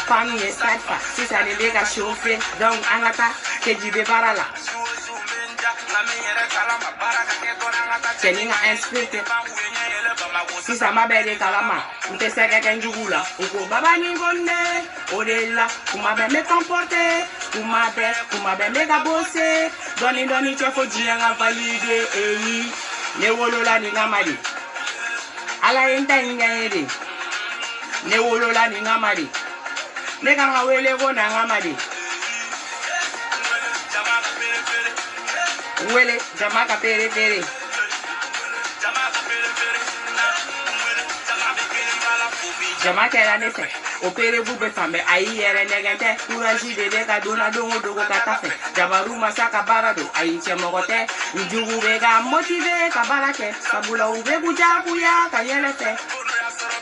Famille est salfa, si ça les dégâts chauffés, donc angata, que du bébarala. Cheninga inspecte. Si ça m'a belle kalama, on te sait qu'un jougula. Ou baba ningonne, odella, ou m'a bien me comporter, ou m'a bien me bosser. Doni, tu faut dire à valider, et ne wolola ni ngamadi. Ala enta ingayede. Ne wolola ni ngamadi. Ne kanga wele go na ngamadi. Wele, jamaka pere pere. Jamaka era nese. Opere bube fambe ayi ere negente. Kuraji de deka dona dongo dogo katafe. Jabaru masaka barado ayi chemogote. Njugu bega motive kabarake. Sabula ube buja kuya kayelete.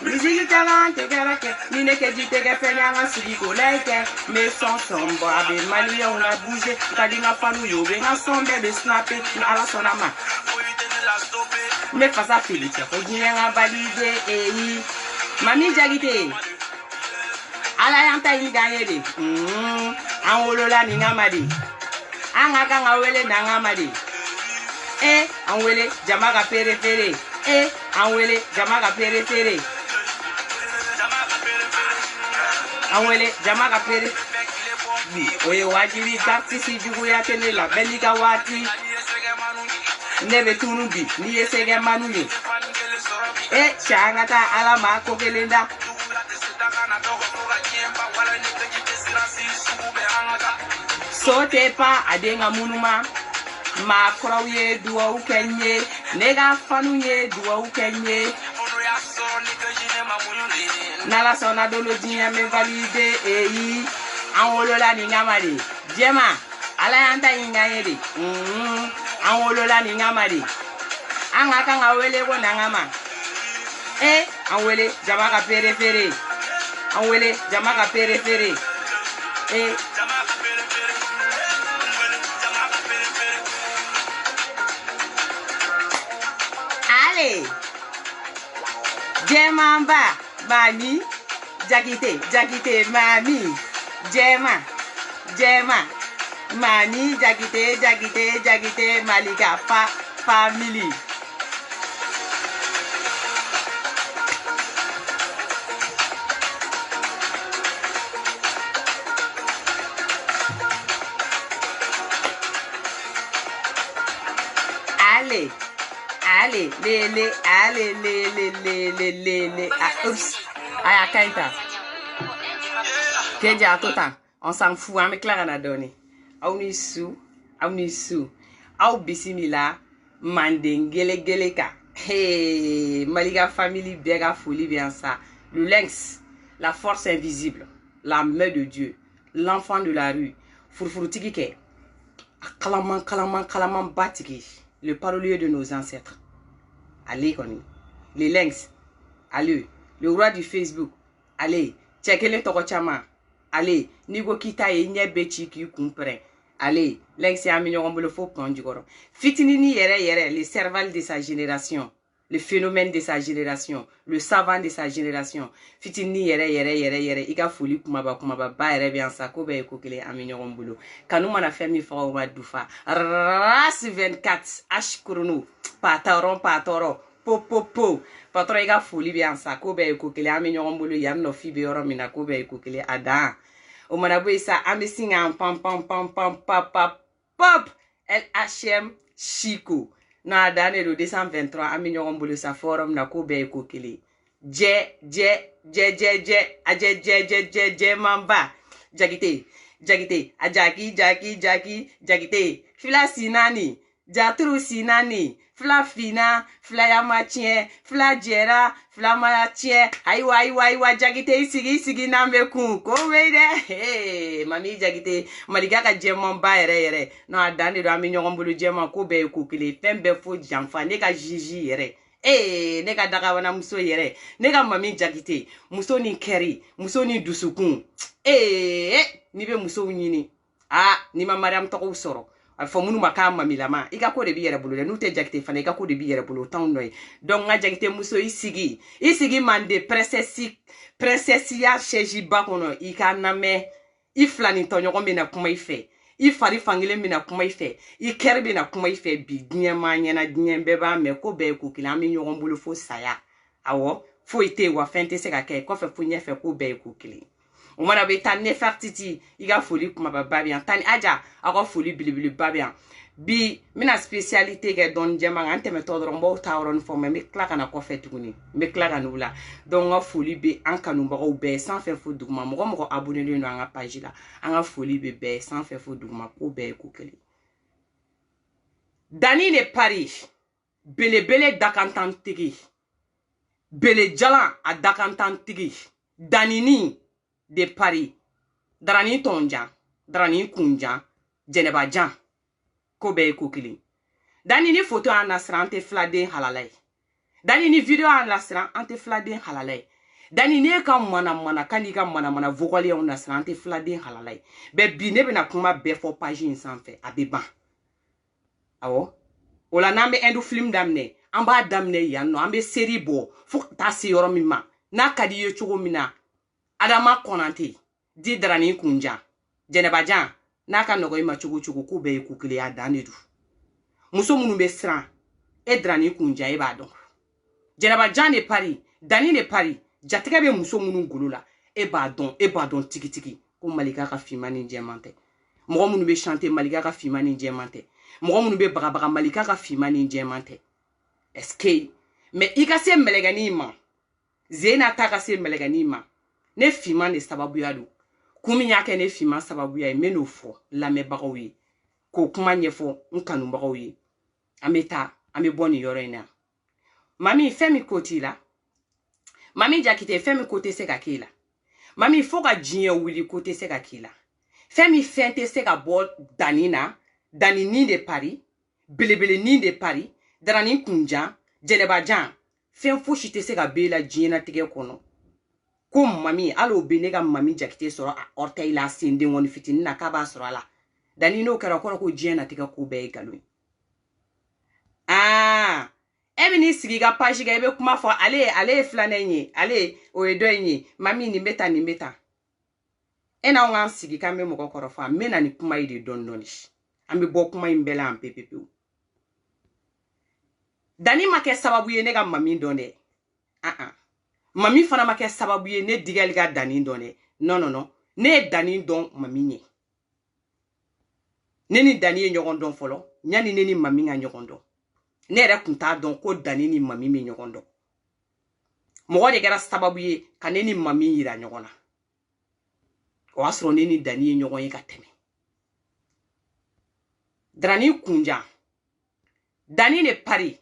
Nizigi talante kerake. Nine keji tege fenyanga sigiko leke. Me son sombo abe mali on a bougé. Kadinga fanu yo benga sombe be snappé. Ala sonama. Me fasa filitia. Ojienga valide eyi. Mami jagite. Ala yanta ingayede. Anwolola ni ngamadi. Angaka ngawele na ngamadi. Anwele jamaka pere pere. Anwele jamaka pere pere. Anwele jamaka pere. Oye wajiri gati si jugu ya tene la belika wati. Nebe tunubi ni esege manuye. Changata ala ma kokelenda. Sote pa adenga munuma. Ma kroye duwa ukenye. Nega fanuye duwa ukenye. Nala sona dolo jinya me valide eyi. Anwolola ni ngamari. Jema. Ala yanta ingayede. Anwolola ni ngamari. Angaka ngawele go nangama. Anwele jamaka pere pere. Anwele jamaka pere pere. Allez. Jemamba mami. Jagite mami. Jema. Mami jagite malika family. Allez, les. Oups. Aya kaita. Keja tota. On s'en fout, hein, mais Clara n'a donné. Aunisu. Au bisimila. Mandengele geleka. Hey, Maliga family bega folie bien ça. Le lynx, la force invisible, la main de Dieu, l'enfant de la rue. Furfurutikike. Kalaman batiki. Le parolier de nos ancêtres. Allez, Koni. Les lynx. Allez. Le roi du Facebook. Allez. Tchekele Torochama. Allez. Nigo kita e nyebechi ki comprend. Allez. Lynx et Aminorombo le faux prendre du goro. Fitinini yere. Le cerval de sa génération. Le phénomène de sa génération. Le savant de sa génération. Fitini yere. Ika fouli kumaba ba yere bien sa kobe e kokele Aminorombo. Kanuma na fermi fa o madufa. Ras 24 H chrono. Patoro. Po. Patron ega fouli bien sa kobe e kokele Aminorombo yam no fibe yoro mina kobe e kokele ada. O manabwe sa amesinga pam pop LHM Chico. Na dane do 223 Aminorombo sa forum na kobe e kokele. Je mamba. Jagite. Jagite. Fila sinani. Jatru sinani. Fla fina. Fla yamatien. Fla jera. Fla mayatien. Aiwa. Jagite sigi na mekun. Kowede. Hey. Mami jagite. Maligaka jemon ba yere. No adane do Aminorombo jemon kobe e kokele. Fembe fo janfa. Neka jiji yere. Neka daga wana muso yere. Neka mami jagite. Muso ni keri. Muso ni dusukun. Ni be muso nyini. Ni ma mariam toko soro. a fɔ minnu ma k'a mamilama i ka ko de b'i yɛrɛ bolo dɛ n'u tɛ jakite fana i ka ko de b'i yɛrɛ bolo o t'anw nɔ ye donc n ka jakite muso i sigi mande princessiya chaise ba kɔnɔ i ka namɛn i filani tɔɲɔgɔn bɛna kuma i fɛ i fari fankelen bɛna kuma i fɛ i kɛri bɛna kuma i fɛ bi diɲɛ ma ɲɛna diɲɛ bɛɛ b'a mɛn ko bɛɛ ye ko kelen an bɛ ɲɔgɔn bolo fo saya awɔ foyi tɛ yen wa fɛn tɛ se ka kɛ kɔfɛ fo ɲɛfɛ ko bɛɛ ye ko kelen o mana bɛ taa Nefertiti i ka foli kumaba ba bɛ yan Tani Aja aw ka foli belebeleba bɛ yan bi n bɛna spécialité kɛ dɔɔni jɛman kan n tɛmɛtɔ dɔrɔn n b'aw ta yɔrɔnin fɔ mais n bɛ tila ka na kɔfɛ tuguni n bɛ tila ka n'u la donc n ka foli bɛ an kanubagaw bɛɛ sanfɛ fo duguma mɔgɔ mɔgɔ abonnélen don an ka page la an ka foli bɛ bɛɛ sanfɛ fo duguma ko bɛɛ ye ko kelen Dani de Paris belebele dakantantigi belejalan a dakantantigi Danini de Paris darani tonjan darani kunjan jɛnɛbajan ko bɛɛ ye ko kelen Dani ni photo an lasira an tɛ filaden halala ye Dani ni video an lasira an tɛ filaden halala ye Dani ne ka mana kan n'i ka mana vocal y'anw lasira an tɛ filaden halala ye bɛɛ bi ne bɛna kuma bɛɛ fɔ page in sanfɛ a bɛ ban awɔ o la n'an bɛ Hindu film daminɛ an b'a daminɛ yan nɔ an bɛ série bɔ fo ka taa se yɔrɔ min ma n'a ka di ye cogo min na Adama Konate di darani kunjan jɛnɛbajan n'a ka nɔgɔ i ma cogo cogo ko bɛɛ ye ko kelen a dan de don muso minnu bɛ siran e darani kunjan e b'a dɔn jɛnɛbajan de Paris Dani de Paris jatigɛ bɛ muso minnu golo la e b'a dɔn tigitigi ko Malika ka finman ni jɛman tɛ mɔgɔ minnu bɛ chanter Malika ka finman ni jɛman tɛ mɔgɔ minnu bɛ bagabaga Malika ka finman ni jɛman tɛ est-ce que mais i ka se mɛlɛkɛnin ma Zena ta ka se mɛlɛkɛnin ma ne finman de sababuya don kun min y'a kɛ ne finman sababuya ye n bɛ n'o fɔ lamɛnbagaw ye k'o kuma ɲɛfɔ n kanubagaw ye an bɛ taa an bɛ bɔ nin yɔrɔ in na mami fɛn min ko t'i la mami Jakite fɛn min ko tɛ se ka k'i la mami fo ka diɲɛ wuli ko tɛ se ka k'i la fɛn min fɛn tɛ se ka bɔ Dani na Dani ni de Paris belebele ni de Paris darani kunjan jɛnɛbajan fɛn fosi tɛ se ka b'e la diɲɛlatigɛ kɔnɔ ko mami hali o bɛ ne ka mami Jakite sɔrɔ a orteil la sen denkɔni fitinin na k'a b'a sɔrɔ a la Dani n'o kɛra kɔrɔ ko diɲɛlatigɛ ko bɛɛ ye nkalon ye e bɛ n'i sigi i ka page kan i bɛ kuma fɔ ale ye filanan ye ale o ye dɔ in ye mami nin bɛ tan nin bɛ tan e n'anw k'an sigi k'an bɛ mɔgɔ kɔrɔ fɔ n bɛ na ni kuma ye de dɔɔni dɔɔni an bɛ bɔ kuma in bɛɛ la an pewu Dani ma kɛ sababu ye ne ka mami dɔn dɛ mami fana ma kɛ sababu ye ne digɛli ka Dani dɔn dɛ non ne ye Dani dɔn mami ye ne ni Dani ye ɲɔgɔn dɔn fɔlɔ yanni ne ni mami ka ɲɔgɔn dɔn ne yɛrɛ kun t'a dɔn ko Dani ni mami bɛ ɲɔgɔn dɔn mɔgɔ de kɛra sababu ye ka ne ni mami yira ɲɔgɔn na o y'a sɔrɔ ne ni Dani ye ɲɔgɔn ye ka tɛmɛ darani kunjan Dani de Paris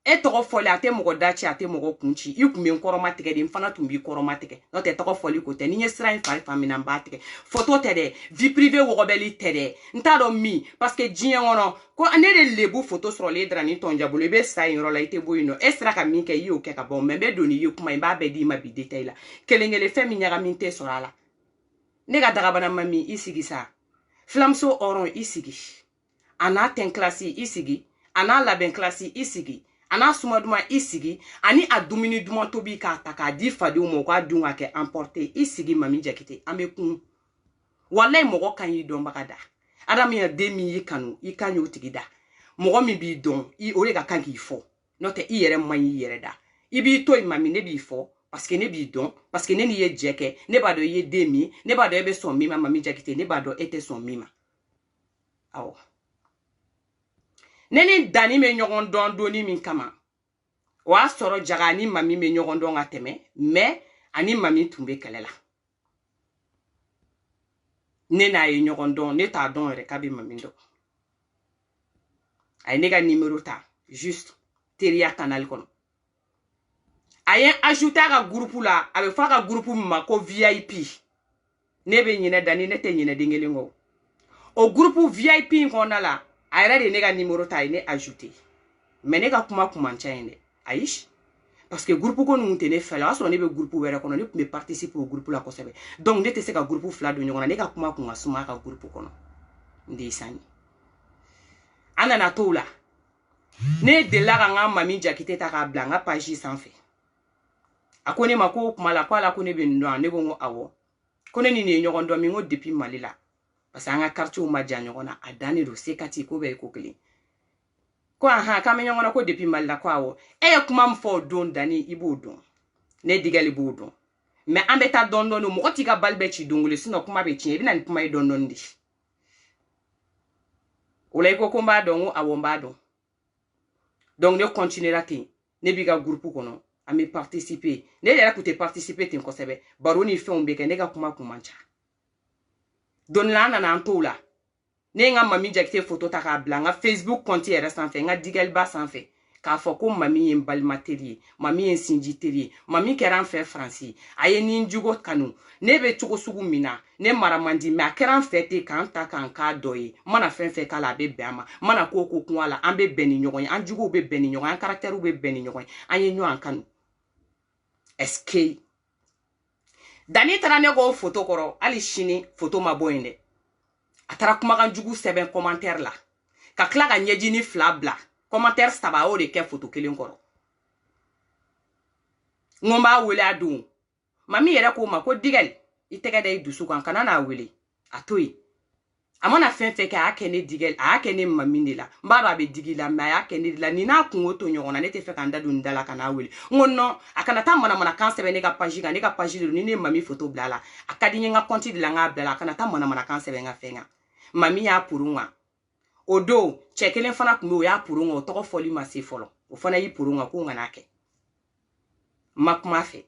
e tɔgɔ fɔli a tɛ mɔgɔ da ci a tɛ mɔgɔ kun ci i kun bɛ n kɔrɔma tigɛ de n fana tun b'i kɔrɔma tigɛ n'o tɛ tɔgɔ fɔli ko tɛ ni n ye sira in fari fan min na n b'a tigɛ photo tɛ dɛ vie privée wɔgɔbɛli tɛ dɛ n t'a dɔn min parce que diɲɛ kɔnɔ ko ne de lebu photo sɔrɔlen Darani tɔnja bolo i bɛ sa yen yɔrɔ la i tɛ bɔ yen nɔ e sera ka min kɛ i y'o kɛ ka bɔ mais n bɛ don n'i ye kuma in b'a bɛɛ d'i ma bi détail la kelen kelen fɛn min ɲagamin tɛ sɔrɔ a la ne ka dagabana mami i sigi sa filamuso hɔrɔn i sigi a n'a tɛn kilasi i sigi a n'a labɛn kilasi i sigi a n'a suma duman i sigi ani a dumuni duman tobi k'a ta k'a di fadenw ma u k'a dun ka kɛ emporté i sigi mami Jakite an bɛ kun walayi mɔgɔ kan y'i dɔnbaga da adamaden min y'i kanu i kan y'o tigi da mɔgɔ min b'i dɔn o de ka kan k'i fɔ n'o tɛ i yɛrɛ man y'i yɛrɛ da i b'i to yen mami ne b'i fɔ parce que ne b'i dɔn parce que ne n'i ye jɛ kɛ ne b'a dɔn i ye den min ne b'a dɔn e bɛ sɔn min ma mami Jakite ne b'a dɔn e tɛ sɔn min ma awɔ ne ni Dani bɛ ɲɔgɔn dɔn donni min kama o y'a sɔrɔ Jaga ani mami bɛ ɲɔgɔn dɔn ka tɛmɛ mais ani mami tun bɛ kɛlɛ la ne n'a ye ɲɔgɔn dɔn ne t'a dɔn yɛrɛ k'a bɛ mami dɔn a ye ne ka numéro ta juste teriya canal kɔnɔ a ye ajouté a ka groupe la a bɛ fɔ a ka groupe min ma ko VIP ne bɛ ɲinɛ Dani ne tɛ ɲinɛ den kelen kɔ o groupe VIP in kɔnɔna la a yɛrɛ de ne ka numéro ta a ye ne ajouté mais ne ka kuma kun man ca yen dɛ ayi parce que groupe ko ninnu tɛ ne fɛ la o y'a sɔrɔ ne bɛ groupe wɛrɛ kɔnɔ ne tun bɛ participer o groupe la kosɛbɛ donc ne tɛ se ka groupe fila don ɲɔgɔn na ne ka kuma kun ka suma a ka groupe kɔnɔ n de ye sanni Anana tola. Ne de la nga mami jakite ta ka bla nga page sanfé. Akone mako kumala kwa la kone be ndo ne go awo. Kone ni ne nyogon do mi ngo depuis malila. Parce que nga quartier ma ja nyogona adani do sekati ko be ko kli. Ko aha ka me nyogona ko depuis malila kwa awo. E kuma mfo don dani ibo don. Ne digali bo don. Mais ambeta don don mo oti ka balbe chi dongole sino kuma be chi bina ni kuma don don di. Ola ko komba don awo mba don. Donc ne continuera ten. Ne biga groupe kono. A me participer. Ne yera pour te participer ten kosebe. Baroni fe on beke ne ga kuma kumancha. Don la na antola. Ne nga mami jakite photo ta ka blanga Facebook compte yera sans fait nga digel ba sans fait. Ka foko mami en bal matériel, mami en sinjiterie, mami keran fait français. Aye ni njugo kanu. Ne be tugo sugu mina. Ne maramandi me keran fete kan ta kan ka doye. Mana fen fe kala be bema. Mana koko kwala ambe beni nyogon. Anjugo be beni nyogon, an caractère be beni nyogon. Anye nyo an kanu. SK. Dani tara ne go photo koro, ali shini photo maboyende. Atara kumakan jugu 7 commentaire la. Ka kla ga nyeji ni flabla. Commentaire staba o de ke photo kelen koro. Ngomba wele adun. Mami yere ko ma ko digel. Iteke de dusu kan kanana wele. Atoyi. Amana fen fe ka akene digel, akene mami ni la. Mbara be digila ma akene la ni na kun oto nyona ne te fe kan dadu ndala kana wele. Ngono akana ta mana kan sebe ne ka page ga ne ka page ni ne mami photo blala. Akadi nga konti de la nga blala kana ta mana kan sebe nga fenga. Mami ya purunga. Odo chekelen fana kumbe ya purunga o toko foli ma se folo. O fana yi purunga ko ngana ke. Makuma fe.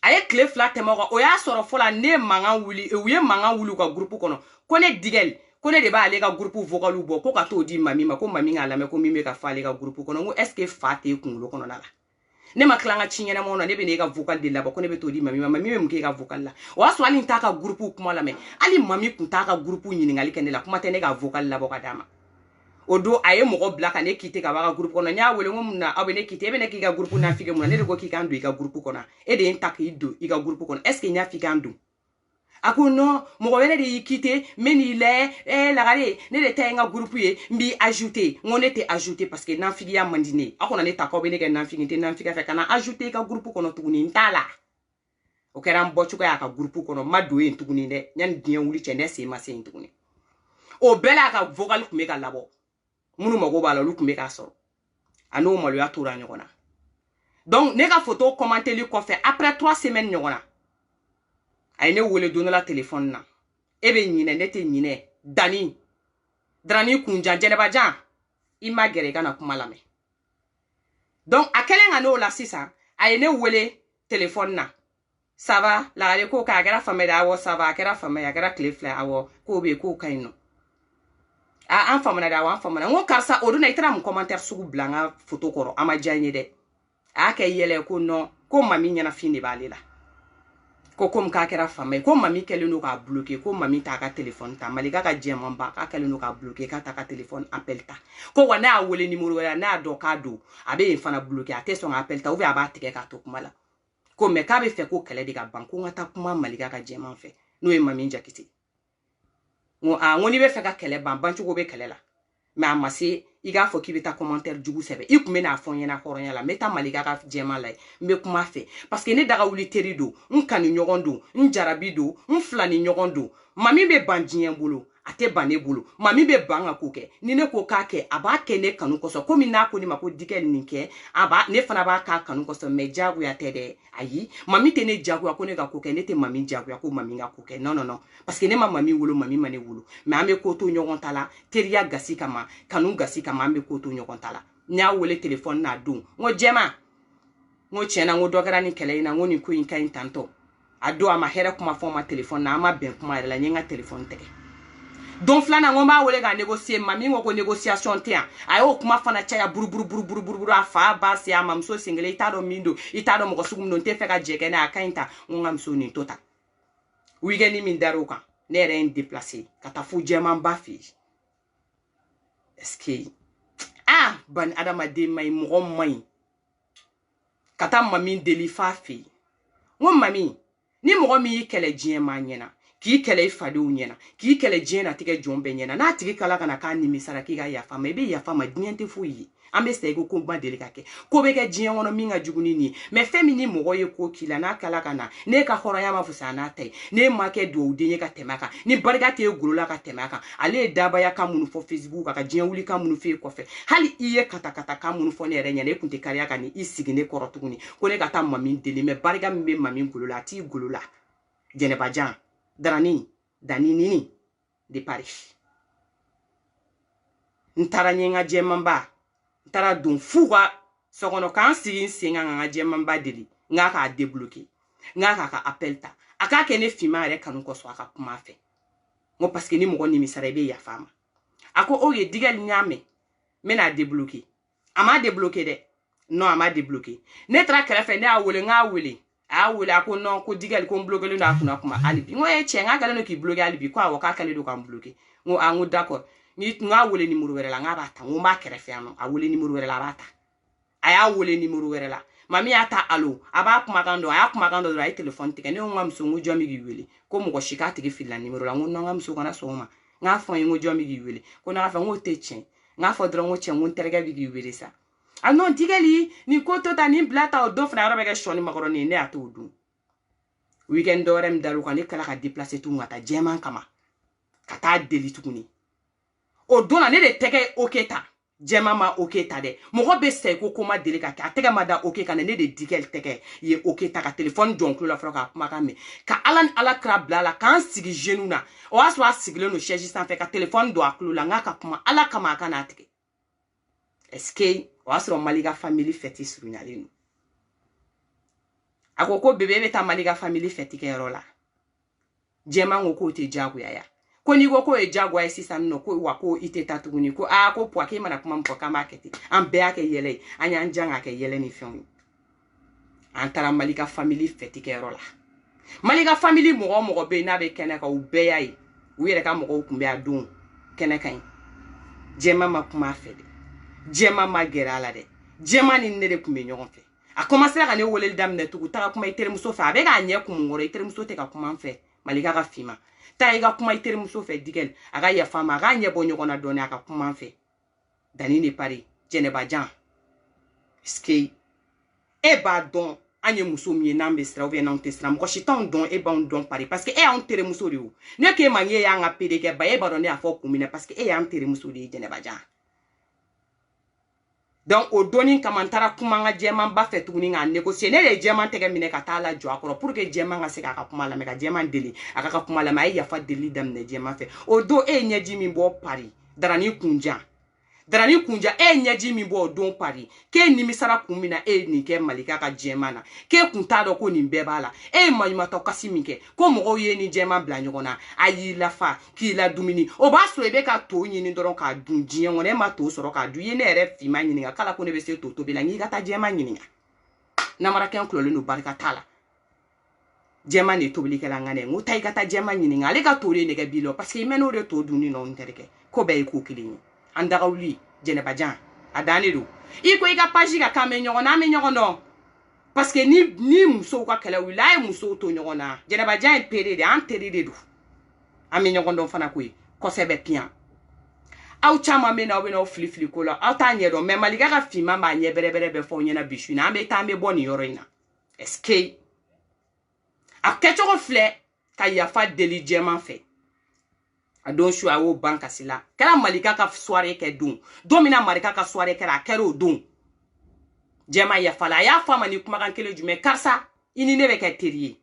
Aye kle flat temoro o ya soro fola ne manga wuli e uye manga wulu ka groupe kono. Kone digel, kone de ba ale ka groupe vocalu bo ko ka to di mami ma ko mami ngala me ko mimi ka fa ale ka groupe kono ngo est-ce que fate kungulo kono nala. Ne maklanga chinyana mo na ne be ne ka vocal de la ba ko ne be to di mami mami me mke ka vocal la. O aso ali ntaka groupe kuma la me. Ali mami kuntaka groupe nyiningali kende la kuma tene ka vocal la bo ka dama. Odo aye mogo black ane kite ka waga groupe kono nya wele ngom na abene kite ebe ne ki ga groupe na fige mo ne go ki kan do ka groupe kono e de ntak ido i ga groupe kono est ce que nya fige ando ako no mogo wele de kite meni le la gare ne de tenga groupe ye mbi ajouter ngone te ajouter parce que na fige ya mandine ako na ne tako be ne ke na fige fe kana ajouter ka groupe kono tuguni ntala o kera mbochu ka ka groupe kono madoe tuguni de nyan dien wuli chene se ma se tuguni o bela ka vocal ku me ka labo munu mago bala lu kumbe ka soro ano malo ya tora nyogona donc ne ka photo commenter li ko fait après 3 semaines nyogona ay ne wole donner la téléphone na ebe nyine nete nyine dani drani kunja jeneba jan imagere kana kumalame donc akele ngano la sisa ay ne wole téléphone na ça va la ale ko ka gara fameda awo ça va kera fameda gara clefla awo ko be ko kaino a an famana da wan famana ngo karsa oduna itara mu commentaire sugu blanga photo koro ama janye de a ke yele ko no ko mami nyana fini balela ko kom ka kera fama ko mami kele no ka bloquer ko mami ta ka téléphone ta malika ka jema ba ka kele no ka bloquer ka ta ka téléphone appel ta ko wana a wole numéro wala na do ka do abe fana bloquer a te son appel ta ou aba tike ka to kumala ko me ka be fe ko kele de ka banko ngata kuma malika ka jema fe no e mami njakiti ngoni be fe ka kele banchu go be kele la mais amase iga fo ki beta commentaire jugu sebe ikume na fon yena horonya la meta malika ka jema la me kuma fe parce que ne daga wuli teri do nkani nyogondo njarabi do mflani nyogondo mami be bandien bolo ate bane bolo mami be banga koke ni ne ko ka ke aba ke ne kanu koso komi na ko ni mako dikel ninke aba ne fana ba ka kanu koso me jagu ya tede ayi mami te ne jagu ya ko ne ka koke ne te mami jagu ya ko mami nga koke non parce que ne ma mami wolo mami mane wolo mais ame ko to nyogon tala teriya gasi kama kanu gasi kama ame ko to nyogon tala nya wole téléphone na dun ngo jema ngo chena ngo dogara ni kele na ngo ni ko inka intanto ado ama here kuma fo ma téléphone na ama ben kuma la nyenga téléphone tege donc flana ngomba wole ga négocier mami ngo négociation te ayo kuma fana chaya buru afa ba se amamso single itado mindo itado mo sugum non te feka jeke na akainta ngam so ni tota wigeni min daruka ne ren déplacer kata fu jeman ba fi est-ce que ban adama de may mo may kata mami deli fa fi ngom mami ni mo mi kele jema nyena k'i kɛlɛ i fadenw ɲɛna k'i kɛlɛ diɲɛ na tigɛ jɔn bɛɛ ɲɛna n'a tigi kala kana k'a nimisara k'i ka yafa ma i bɛ yafa ma diɲɛ tɛ foyi ye an bɛ segin ko ba deli ka kɛ ko bɛ kɛ diɲɛ kɔnɔ min ka jugu ni nin ye mais fɛn min ni mɔgɔ ye ko k'i la n'a kala ka na ne ka hɔrɔnya ma fusaya n'a ta ye ne ma kɛ dugawuden ye ka tɛmɛ a kan ni barika t'e golo la ka tɛmɛ a kan ale ye dabaya kan minnu fɔ Facebook kan ka diɲɛ wuli kan minnu f'e kɔfɛ hali i ye katakata kan minnu fɔ ne yɛrɛ ɲɛna e kun tɛ kariya ka ni i sigi ne kɔrɔ tuguni ko ne ka taa mami deli mais barika min bɛ mami golo la a t'i golo la Jɛnɛba Jan Darani Daninini de Paris n taara n ye n ka jɛmanba n taara don fu ka so kɔnɔ k'an sigi n sen kan ka n ka jɛmanba deli n k'a k'a débloquer n k'a k'a ka appel ta a k'a kɛ ne finman yɛrɛ kanu kɔsɔn a ka kuma fɛ n ko parce que ni mɔgɔ nimisara i bɛ yafa ma a ko o ye digɛli n y'a mɛn n bɛna débloquer a ma débloquer dɛ non a ma débloquer ne taara kɛrɛfɛ ne y'a wele n k'a wele a y'a wele a ko non ko digɛli ko n bloquer don a kunna kuma hali bi n ko e cɛ n k'a kɛlen don k'i bloquer hali bi ko awɔ k'a kɛlen don ka n bloquer n ko n ko d'accord n k'a wele numéro wɛrɛ la n k'a b'a ta n ko n b'a kɛrɛfɛ yan nɔ a wele numéro wɛrɛ la a b'a ta a y'a wele numéro wɛrɛ la mami y'a ta allo a b'a kumakan dɔn a y'a kumakan dɔn dɔrɔn a ye téléphone tigɛ ne ko n ka muso n ko jɔn bɛ k'i wele ko mɔgɔ si k'a tigi filila numéro la n ko non n ka muso kana sɔn o ma n k'a fɔ n ye n ko jɔn bɛ k'i wele ko ne k'a fɔ n k'o tɛ tiɲɛ n k'a fɔ dɔrɔn n ko cɛ n ko n terikɛ bɛ k'i wele sa a non digɛli nin ko to ta nin bila ta o don fana yɔrɔ bɛ kɛ sɔni makɔrɔni ye ne y'a t'o dun weekend dɔ wɛrɛ min dar'o kan ne kila ka déplacer tugun ka taa jɛman kama ka taa deli tuguni o don na ne de tɛgɛ ok ta jɛman ma ok ta dɛ mɔgɔ bɛ sɛgin ko ma deli ka kɛ a tɛgɛ ma da ok kan ne de digɛli tɛgɛ ye ok ta ka téléphone jɔ n tulo la fɔlɔ k'a kumakan mɛn ka ala ni ala kira bila a la k'an sigi genou na o y'a sɔrɔ a sigilen don chaise sanfɛ ka téléphone don a tulo la n k'a ka kuma ala kama a ka n'a tigɛ est-ce que o y'a sɔrɔ Maliga family fête surunyalen don a ko bébé bɛ taa Maliga family fête kɛyɔrɔ la jɛman ko k'o tɛ diyagoya ya ko n'i ko k'o ye diyagoya ye sisan nɔ ko wa ko i tɛ taa tuguni ko ko puwa k'e mana kuma min fɔ k'an b'a kɛ ten an bɛɛ y'a kɛ yɛlɛ ye an y'an jan k'a kɛ yɛlɛ ni fɛnw ye an taara Maliga family fête kɛyɔrɔ la Maliga family mɔgɔ o mɔgɔ bɛ yen n'a bɛ kɛnɛ kan u bɛɛ y'a ye u yɛrɛ ka mɔgɔw tun bɛ a don kɛnɛ kan ye jɛman ma kuma a fɛ dɛ jɛman ma gɛrɛ a la dɛ jɛman ni ne de tun bɛ ɲɔgɔn fɛ a commencera ka ne weleli daminɛ tugun taga kuma i terimuso fɛ a bɛ k'a ɲɛ kumun kɔrɔ i terimuso tɛ ka kuma an fɛ Maliga ka finma taa i ka kuma i terimuso fɛ digɛli a ka yafa ma a k'a ɲɛ bɔ ɲɔgɔn na dɔɔnin a ka kuma an fɛ Dani de Paris Jɛnɛba Jan est-ce que e b'a dɔn an ye muso min ye n'an bɛ sira ou bien n'anw tɛ sira mɔgɔ si t'anw dɔn e b'anw dɔn Paris parce que e y'anw terimuso de ye ne k'e ma ŋ'e y'an ka PD kɛ ba e b'a dɔn ne y'a fɔ kun min na parce que e y'an terimuso de ye Jɛnɛba Jan donc o doni kama n taara kuma n ka jɛman ba fɛ tuguni k'a négocier ne de ye jɛman tɛgɛ minɛ ka taa la jɔ a kɔrɔ pour que jɛman ka se k'a ka kuma lamɛn ka jɛman deli a ka kuma lamɛn a ye yafa deli daminɛ jɛman fɛ o don e ye ɲɛji min bɔ Paris Darani Kunjan e ye ɲɛji min bɔ o don Paris k'e nimisara kun min na e ye nin kɛ Maliga ka jɛman na k'e kun t'a dɔn ko nin bɛɛ b'a la e ye maɲumatɔ kasi min kɛ ko mɔgɔw ye ni jɛman bila ɲɔgɔn na a y'i lafa k'i la dumuni o b'a sɔrɔ i bɛ ka to ɲini dɔrɔn k'a dun diɲɛ kɔnɔ e ma to sɔrɔ k'a dun i ye ne yɛrɛ finman ɲininka k'ala ko ne bɛ se to tobi la n k'i ka taa jɛman ɲininka namarakɛn kulɔlen don barika t'a la jɛman de tobilikɛla ŋanɛ n ko taa i ka taa jɛman ɲininka ale ka to de nɛgɛ b'i la parce que i mɛn'o de to dun ni nɔ n terikɛ ko bɛɛ ye ko kelen ye an dagawuli Jɛnɛba Jan a dan de don i ko i ka page ka k'an bɛ ɲɔgɔn na an bɛ ɲɔgɔn dɔn parce que ni musow ka kɛlɛ wuli a ye musow to ɲɔgɔn na Jɛnɛba Jan ye pere de an teri de don an bɛ ɲɔgɔn dɔn fana koyi kosɛbɛ piyan aw caman bɛ na aw bɛ n'aw fili fili ko la aw t'a ɲɛ dɔn mais Maliga ka finman b'a ɲɛ bɛrɛ bɛrɛ bɛ fɔ aw ɲɛna bi su in na an bɛ taa an bɛ bɔ nin yɔrɔ in na est-ce que a kɛcogo filɛ ka yafa deli jɛman fɛ a don su a y'o ban kasi la kɛra Maliga ka soirée kɛ don min na Maliga ka soirée kɛra a kɛra o don jɛman yafala a y'a fɔ a ma ni kumakan kelen jumɛn karisa i ni ne bɛ kɛ teri ye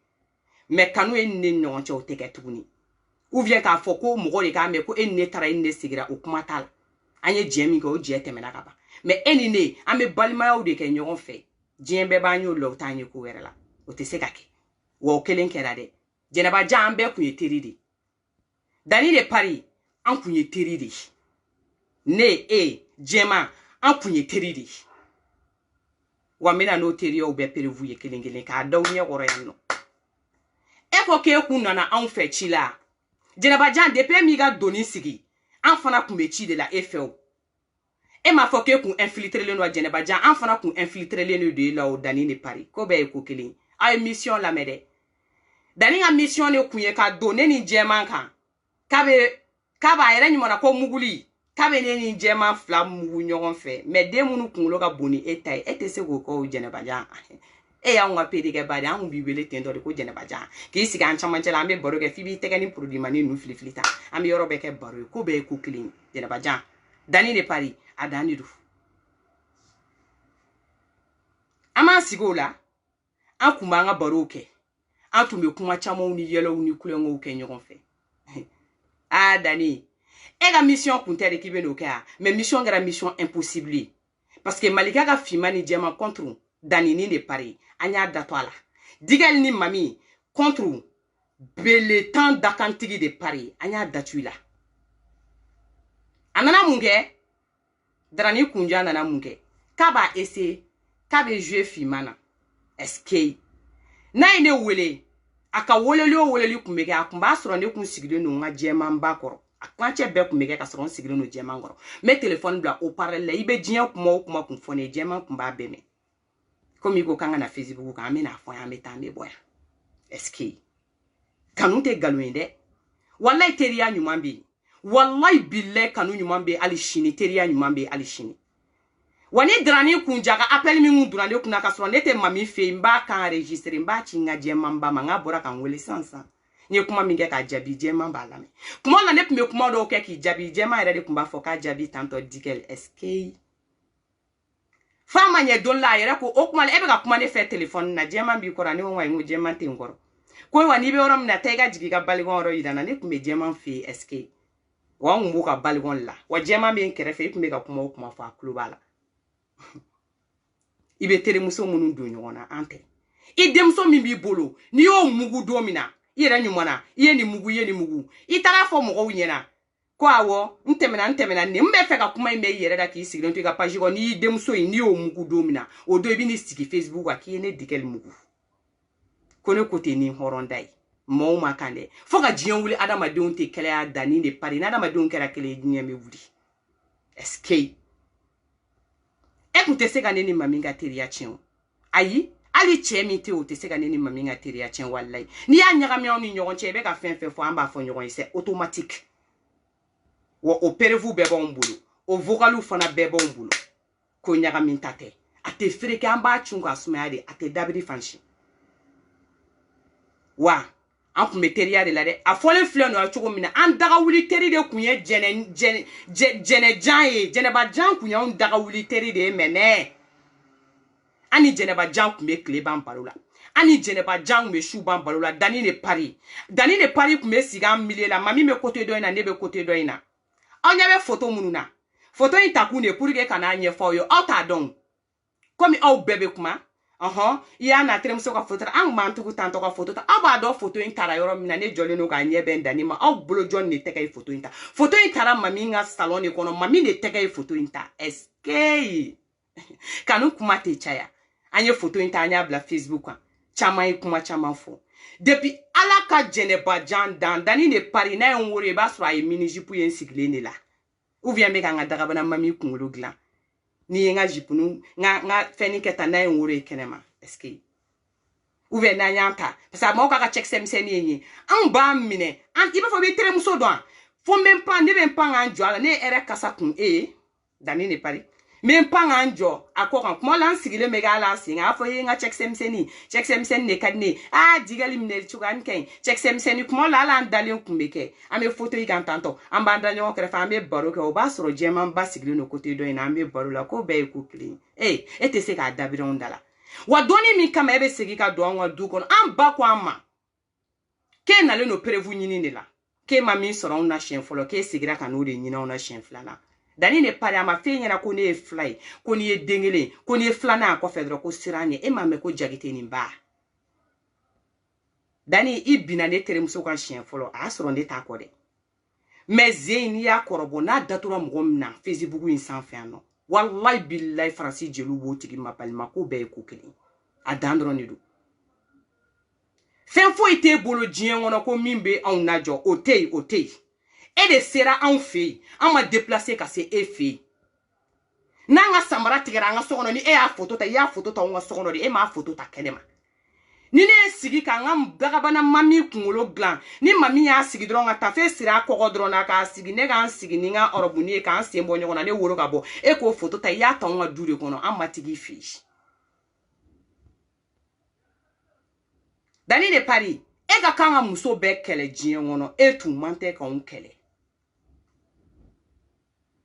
mais kanu ye ni ne ɲɔgɔn cɛ o tɛ kɛ tuguni ou bien k'a fɔ ko mɔgɔ de k'a mɛn ko e ni ne taara e ni ne sigira o kuma t'a la an ye jɛ min kɛ o jɛ tɛmɛna ka ban mais e ni ne an bɛ balimayaw de kɛ ɲɔgɔn fɛ diɲɛ bɛɛ b'an y'o la o t'an ye ko wɛrɛ la o tɛ se ka kɛ wa o kelen kɛra dɛ Jɛnɛba Jan an bɛɛ kun ye teri de Dani de Paris an kun ye teri de ne jɛman an kun ye teri de wa n bɛna n'o teriyaw bɛɛ perevu ye kelen kelen k'a da u ɲɛ kɔrɔ yan nɔ e ko k'e kun nana anw fɛ ci la Jɛnɛba Jan depuis m'i ka doni sigi an fana kun bɛ ci de la e fɛ o e m'a fɔ k'e kun infiltrelen don Jɛnɛba Jan an fana kun infiltrelen de la o Dani de Paris ko bɛɛ ye ko kelen aw ye mission lamɛn dɛ Dani nga mission ne kunye ka donne ni jeman kan. Kaba yere ni mona ko muguli. Kabe ne ni jeman fla mugu nyogon fe. Me de munu kunlo ka boni etay. Ete se go ko Jeneba Jan. E ya nga pedi ke badi an bi wele tendo de ko Jeneba Jan. Ki siga an chaman chela ambe baro ke fibi teke ni produit mani nu fliflita. Ambe yoro be ke baro ko be ko clean Jeneba Jan. Dani ne pari adani du. Ama sigo la an kumba nga baro ke. An tumbe kuma chamo ni yelo ni kulengo ke nyogon fe. Ah Dani. Et la mission pour t'aider qui vient au cas, mais mission est la mission impossible. Parce que Malika ga fima ni diamant contre Danini de Paris, anya datwala. Digal ni mami contre bele temps d'akantigi de Paris, anya datuila. Anana munge, drani kunja nana munge. Kaba ese, kabe jouer fimana. Eske. Na ine wele, aka wole kumege akumba asrone kun sigide no nga diamant bakoro. Akwanche be kumege ka soron sigire no diamant ngoro. Me téléphone bla au parallèle ibe diyan kuma kun fone diamant kumba beme. Comme igo kanga na Facebook ka amena fon ya meta me boya. Eske kanu te galuende. Wallahi teriya nyumambe. Wallahi billahi kanu nyumambe ali shini teriya nyumambe ali shini. Wani drani kunjaga appel mi mun drani kuna ka soron nete mami fe mba kan enregistrer mba chinga diamant ba manga bora kan wele sansa. Nye kuma minge ka jabi diamant ba lame. Kuma la nep me kuma do ke ki jabi diamant era de kumba foka jabi tanto dikel eske. Fama nye don la era ko okuma ebe ka kuma ne fe telephone na diamant bi korani won wa ngu diamant te ngoro. Ko wani be orom na tega jigi ka baligon ro idana ne kume diamant fe eske. Wa ngu ka baligon la. Wa diamant be nkere fe kume ka kuma okuma fa klubala. Ibe tere muso munu do nyona ante. I demso mi bi bolo ni o mugu domina. Yere nyumana ye ni mugu itara fo mo nyena ko awo ntemena ne mbe fe ka kuma ime yere da ki sigire ntu ka page ko ni demso ni o mugu domina o do bi ni sigi Facebook aki ne dikel mugu kono kote ni horondai mo makande fo ka jiyan wuli adama de onte kele ya dani ne pari na adama de on kera kele jiyan me wuli eske ekute se ka ne ni maminga teria chen ayi ali che mi te o te se ka ne ni maminga teria chen wallahi ni ya nyaga mi on ni nyogon che be ka fen fo amba fo nyogon c'est automatique wo opérez-vous be bon boulot o vocalu fana be bon boulot ko nyaga mi tate ate freke amba chunga sumade ate dabri fanshi wa an kun be teriya de la de a fɔlen filɛ no a cogo min na an daga wuli teri de kun ye jɛnɛ jan ye jɛnɛba jan kun ye an daga wuli teri de ye mɛnɛ ani jɛnɛba jan kun be tile ban balo la ani jɛnɛba jan kun be su ban balo la dani de pari kun be sigi an milieu la mami be côté dɔ in na ne be côté dɔ in na aw ɲɛ bɛ photo minnu na photo in ta kun de pour que kana ɲɛfɔ aw ye aw t'a dɔn komi aw bɛɛ be kuma iya na tremuso ka photo an man tugu tanto ka photo ta aba do photo in tara yoro mina ne jole no ka nye ben dani ma aw bolo jon ne teka photo in ta photo in tara mami nga salon ne kono mami ne teka photo in ta eske kanu kuma te chaya anye photo in ta anya bla Facebook kwa chama kuma chama fo depuis ala ka Jeneba Jan dani ne pari na en wori ba so ay mini jipu yen sigle ne la ou bien be ka nga daga bana mami kungolo glan ni nga jipunu nga feni keta na ngure kenema eske uve na nyanta pasa mo ka check semseni yenyi an ba mine an ibe fo be tere muso do fo même pas ne ben pas anjo ala ne ere kasa kun dani ne pari même pas anjo akora kuma lan sigile mega la singa fo nga check semseni ne kadne digali mine chugan ken check semseni kuma la la ndale kumeke ame photo ikan tanto amba ndale on kere fa ame baro ke o ba soro jeman ba sigile no côté do ina ame baro la ko be ku clean ete se ka dabire ondala wa doni mi kama ebe segi ka do an du kon an ba kwa ma ke na le no prevu nyini ne la ke mami soro na chien folo ke sigira ka no de nyina ona chien flana dani ne pare ama fe nyana ko ne fly ko ni e dengele ko ni flana ko fedro ko siranye e mame ko jagite ni ba dani ibina ne teremso kan chien folo a soro ne ta ko de mais zeni ya korobo na datura mgomna Facebook insan fe ano wallahi billahi farasi jelu bo tigi mapalma ko be ko kini adandro ni do fen fo ite bolo jien wono ko mimbe on najo otei e de sera en fe on ma déplacer ka se e fe nanga samara tigara nga sokono ni e a photo ta ya photo ta nga sokono di e ma photo ta kenema ni ne sigi ka ngam dagabana mami kungolo glan ni mami ya sigi dron ata fe sira ko dron aka sigi ne ga sigi ni nga orobuni ka sembo nyona ne woro ka bo e ko photo ta ya ta nwa dure kono amatigi fish dani ne pari e ga kanga muso be kele jien wono e tu mante ka on kele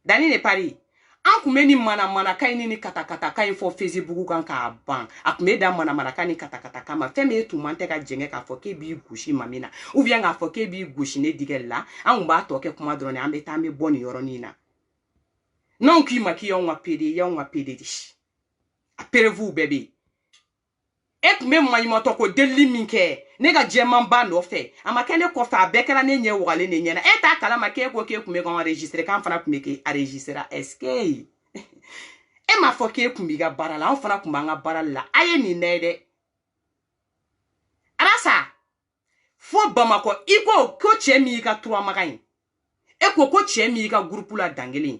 dani ne pari an kume ni mana kai ni katakata kai fo Facebook kan ka ban akume da mana kai ni katakata kama feme tu mante ka jenge ka fo ke bi gushi mamina ou bien ga fo ke bi gushi ne digella an ba to ke kuma drone an be tambe boni yoro ni na non ki maki yon wa pede dish apere-vous bébé et kume manyimoto ko deli minke ne ga jeman ba no fe amakene ko fa bekera ne nye wale ne nyena eta kala make ko ke kume kon enregistrer kan fana kume ke enregistrer SK e ma fo ke kume ga barala on fana kuma nga barala aye ni nede arasa fo bamako iko ko chemi ga 3 magain e ko chemi ga groupe la dangeli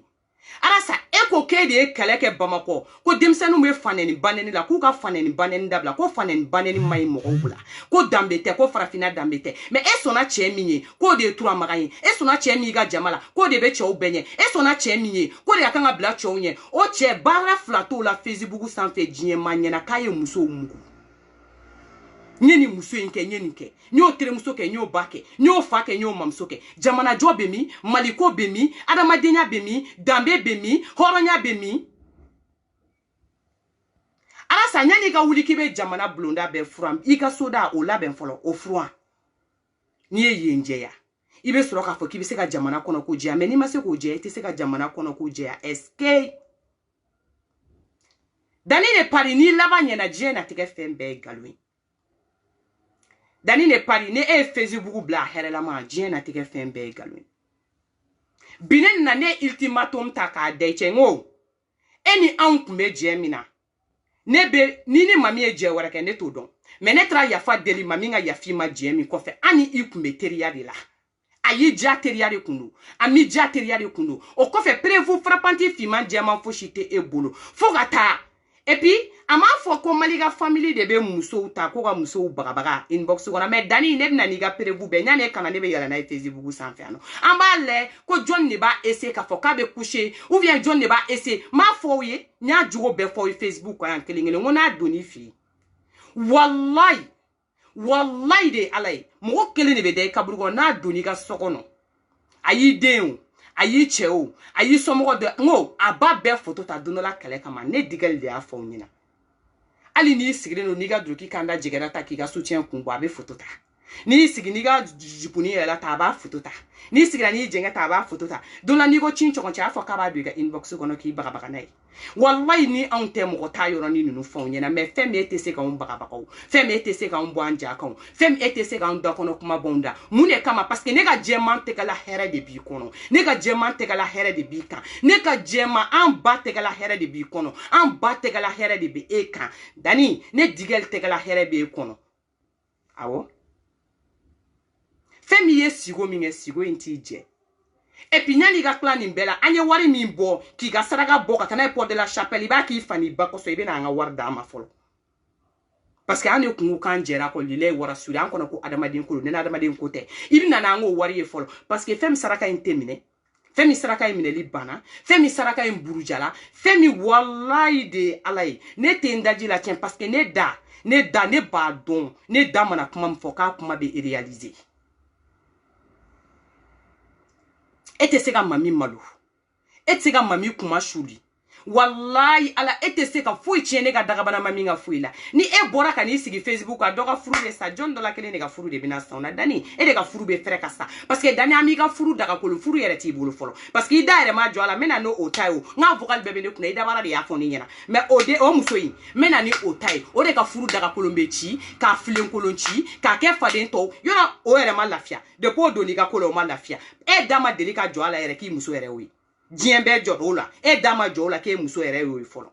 arasa eko kede keleke bamako ko demsanu me faneni baneni la ku ka faneni baneni dabla ko faneni baneni mai mo bula ko dambete ko farafina dambete mais e sona cheminye ko de 3 magayin e sona chemi ga jamala ko de be chow benye e sona cheminye ko de akanga bla chownye o che bara flato la Facebook sans fait djien manyena kaye muso mugu nyeni muso inke nyenike nyo tere muso ke nyo bake nyo fake nyo mamso ke jamana jo bemi maliko bemi adamadenya bemi dambe bemi horonya bemi arasa nyani ka wuli kibe jamana blonda be fram ika soda o la ben folo o froid ni yenje ya ibe soro ka fo kibe se ka jamana kono ko je ameni ma se ko je te se ka jamana kono ko je SK dani ne pari ni labanye na je na tike fembe galwi dani ne pari ne e Facebook bla herela ma je na tike fembe galwi binen na ne ultimatum taka deichengo eni ankume je mina nebe nini mami e je warake ne to don menetra ya fa deli mami nga ya fi ma je mi kofe ani ikume teria de la ayi ja teria de kunu ami ja teria de kunu o kofe prevu frappanti fi ma je ma fo shite e bolo fo gata et puis ama fo ko maliga family de be muso ta ko ga muso bagabaga inbox ko na me dani ne na ni ga prevu be nyane kana ne be yala na Facebook sans faire no amba le ko John ne ba essayer ka fo ka be coucher ou bien John ne ba essayer ma fo ye nya jugo be fo Facebook ko an kelingele ngona doni fi wallahi de alay mo kele ne be de kabrugo na doni ga sokono ayi deu ayi cheo ayi somo de ngo aba be photo ta donola kele kama ne digal de afo nyina ali ni sigire no niga druki kanda jigera ta ki ga soutien kunbo abe photo ta ni sigi niga jipuni ela ta ba photo ta ni sigira ni jenga ta ba photo ta dona ni go chincho kon cha afo ka ba biga inbox ko no ki baga baga nai wallahi ni on tem ko ta yoro ni nu fon nyina me fem etese ka on baga baga fem etese ka on boanja ka fem etese ka on do kono kuma bonda mune kama parce que nega jema te kala here de bi kono nega jema te kala here de bi kan nega jema an ba te kala here de bi kono an ba te kala here de bi e kan dani ne digel te kala here be kono awo femi ye sigo minge sigo inti je et puis nyani ga plan nimbela anye wari mimbo ki ga saraga boka tana porte de la chapelle ba ki fani bako so ibe na nga warda ma folo parce que ane kungu kan jera ko lile wara suri an kono ko adamadin ko nena adamadin ko te ibi na ngo wari e folo parce que femi saraka intemine femi saraka imine libana femi saraka imburujala femi wallahi de alay ne te ndaji la tien parce que ne ba don ne da mana kuma mfoka kuma be réaliser ete sega mami malu ete sega mami kuma shuli wallahi ala ete sega foi tiene ga daga bana mami nga foi la ni e bora ka ni sigi Facebook a doga furu de sa John dola kele ne ga furu de bina sauna dani e de ga furu be freka sa parce que dani ami ga furu daga ko furu yere ti bolo folo parce que ida ere ma jola mena no otayo nga vocal bebe ne kuna ida bara de ya foni nyena mais o de o muso yi mena ni otayo o de ga furu daga ko lombechi ka filen kolonchi ka ke faden to yona o ere ma lafia de po do ni ga ko lo ma lafia e dama delika jola ere ki muso ere wi Diembe jodola e dama jola ke muso ere yo folo